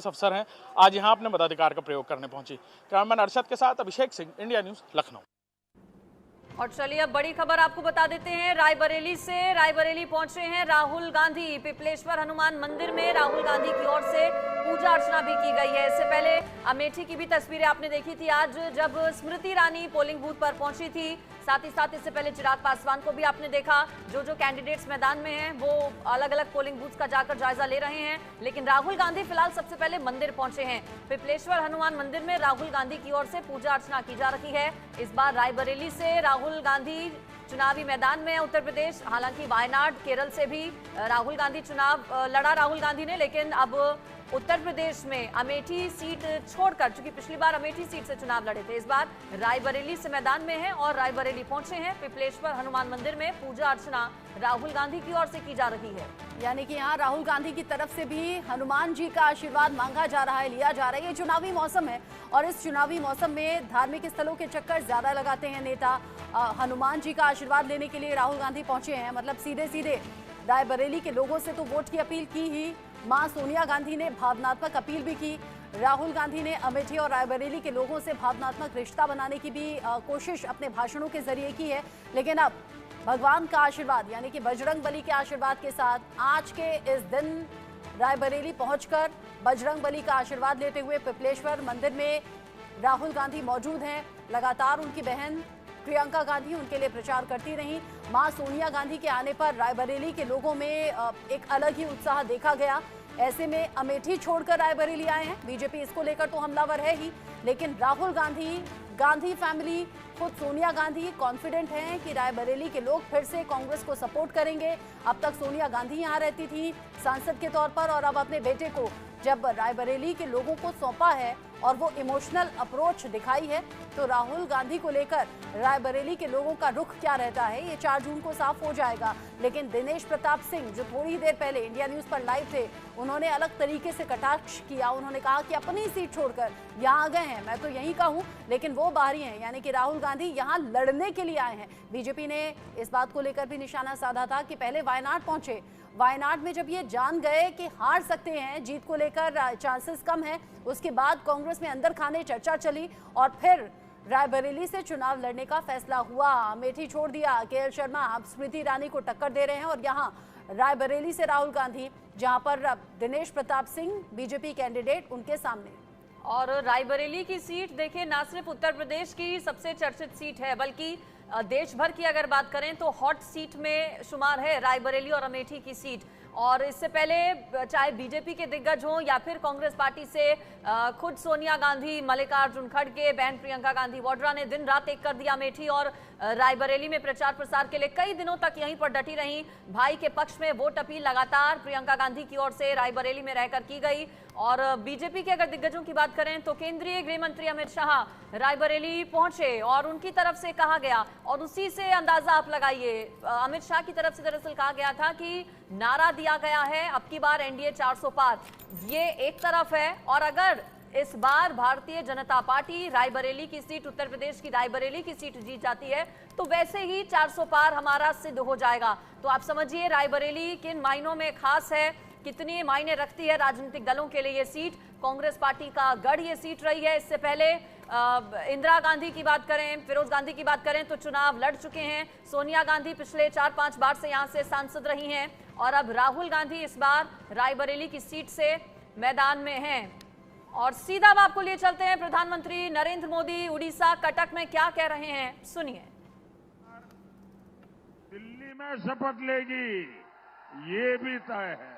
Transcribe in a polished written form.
अफसर हैं, आज यहां अपने मताधिकार का प्रयोग करने पहुंची। कैमरामैन अरशद के साथ अभिषेक सिंह, इंडिया न्यूज, लखनऊ। और चलिए अब बड़ी खबर आपको बता देते हैं। रायबरेली पहुंचे हैं राहुल गांधी। पिपलेश्वर हनुमान मंदिर में राहुल गांधी की ओर से पूजा अर्चना भी की गई है। इससे पहले अमेठी की भी तस्वीरें आपने देखी थी आज, जब स्मृति ईरानी पोलिंग बूथ पर पहुंची थी। साथ ही साथ इससे पहले चिराग पासवान को भी आपने देखा। जो कैंडिडेट्स मैदान में हैं वो अलग अलग पोलिंग बूथ का जाकर जायजा ले रहे हैं, लेकिन राहुल गांधी फिलहाल सबसे पहले मंदिर पहुंचे हैं। पिपलेश्वर हनुमान मंदिर में राहुल गांधी की ओर से पूजा अर्चना की जा रही है। इस बार रायबरेली से राहुल गांधी चुनावी मैदान में है उत्तर प्रदेश। हालांकि वायनाड, केरल से भी राहुल गांधी चुनाव लड़ा राहुल गांधी ने, लेकिन अब उत्तर प्रदेश में अमेठी सीट छोड़कर, चूंकि पिछली बार अमेठी सीट से चुनाव लड़े थे, इस बार रायबरेली से मैदान में है और रायबरेली पहुंचे हैं। पिपलेश्वर हनुमान मंदिर में पूजा अर्चना राहुल गांधी की ओर से की जा रही है। यानी कि यहाँ राहुल गांधी की तरफ से भी हनुमान जी का आशीर्वाद मांगा जा रहा है, लिया जा रहा है। ये चुनावी मौसम है और इस चुनावी मौसम में धार्मिक स्थलों के चक्कर ज्यादा लगाते हैं नेता। हनुमान जी का आशीर्वाद लेने के लिए राहुल गांधी पहुंचे हैं, मतलब सीधे सीधे रायबरेली के लोगों से तो वोट की अपील की ही, मां सोनिया गांधी ने भावनात्मक अपील भी की। राहुल गांधी ने अमेठी और रायबरेली के लोगों से भावनात्मक रिश्ता बनाने की भी कोशिश अपने भाषणों के जरिए की है। लेकिन अब भगवान का आशीर्वाद यानी कि बजरंग बली के आशीर्वाद के साथ आज के इस दिन रायबरेली पहुंचकर बजरंग बली का आशीर्वाद लेते हुए पिपलेश्वर मंदिर में राहुल गांधी मौजूद हैं। लगातार उनकी बहन प्रियंका गांधी उनके लिए प्रचार करती रहीं। मां सोनिया गांधी के आने पर रायबरेली के लोगों में एक अलग ही उत्साह देखा गया। ऐसे में अमेठी छोड़कर रायबरेली आए हैं। बीजेपी इसको लेकर तो हमलावर है ही, लेकिन राहुल गांधी फैमिली, खुद सोनिया गांधी कॉन्फिडेंट हैं कि रायबरेली के लोग फिर से कांग्रेस को सपोर्ट करेंगे। अब तक सोनिया गांधी यहां रहती थी सांसद के तौर पर, और अब अपने बेटे को जब रायबरेली के लोगों को सौंपा है और वो इमोशनल अप्रोच दिखाई है, तो राहुल गांधी को लेकर रायबरेली के लोगों का रुख क्या रहता है ये 4 जून को साफ हो जाएगा। लेकिन दिनेश प्रताप सिंह, जो थोड़ी देर पहले इंडिया न्यूज पर लाइव थे, उन्होंने अलग तरीके से कटाक्ष किया। उन्होंने कहा कि अपनी सीट छोड़कर यहाँ आ गए हैं, मैं तो यहीं का हूँ, लेकिन वो बाहरी हैं, यानी कि राहुल गांधी यहाँ लड़ने के लिए आए हैं। बीजेपी ने इस बात को लेकर भी निशाना साधा था कि पहले वायनाड पहुंचे, वायनाड में जब ये जान गए कि हार सकते हैं, जीत को लेकर चांसेस कम है, उसके बाद कांग्रेस में अंदर खाने चर्चा चली और फिर रायबरेली से चुनाव लड़ने का फैसला हुआ। अमेठी छोड़ दिया, केएल शर्मा अब स्मृति ईरानी को टक्कर दे रहे हैं और यहाँ रायबरेली से राहुल गांधी, जहां पर दिनेश प्रताप सिंह बीजेपी कैंडिडेट उनके सामने। और रायबरेली की सीट देखिए, ना सिर्फ उत्तर प्रदेश की सबसे चर्चित सीट है, बल्कि देश भर की अगर बात करें तो हॉट सीट में शुमार है रायबरेली और अमेठी की सीट। और इससे पहले चाहे बीजेपी के दिग्गज हों या फिर कांग्रेस पार्टी से खुद सोनिया गांधी, मल्लिकार्जुन खड़गे, बहन प्रियंका गांधी वाड्रा ने दिन रात एक कर दिया अमेठी और रायबरेली में प्रचार प्रसार के लिए कई दिनों तक यहीं पर डटी रहीं। भाई के पक्ष में वोट अपील लगातार प्रियंका गांधी की ओर से रायबरेली में रहकर की गई। और बीजेपी के अगर दिग्गजों की बात करें तो केंद्रीय गृह मंत्री अमित शाह रायबरेली पहुंचे और उनकी तरफ से कहा गया, और उसी से अंदाजा आप लगाइए, अमित शाह की तरफ से दरअसल कहा गया था कि नारा दिया गया है अब की बार एनडीए 400 पार। ये एक तरफ है, और अगर इस बार भारतीय जनता पार्टी रायबरेली की सीट, उत्तर प्रदेश की रायबरेली की सीट जीत जाती है, तो वैसे ही 400 पार हमारा सिद्ध हो जाएगा। तो आप समझिए रायबरेली किन मायनों में खास है, कितनी मायने रखती है राजनीतिक दलों के लिए ये सीट। कांग्रेस पार्टी का गढ़ ये सीट रही है। इससे पहले इंदिरा गांधी की बात करें, फिरोज गांधी की बात करें तो चुनाव लड़ चुके हैं। सोनिया गांधी पिछले 4-5 बार से यहां से सांसद रही हैं, और अब राहुल गांधी इस बार रायबरेली की सीट से मैदान में हैं। और सीधा अब आपको लिए चलते हैं, प्रधानमंत्री नरेंद्र मोदी उड़ीसा कटक में क्या कह रहे हैं, सुनिए। दिल्ली में शपथ लेगी ये भी तय है।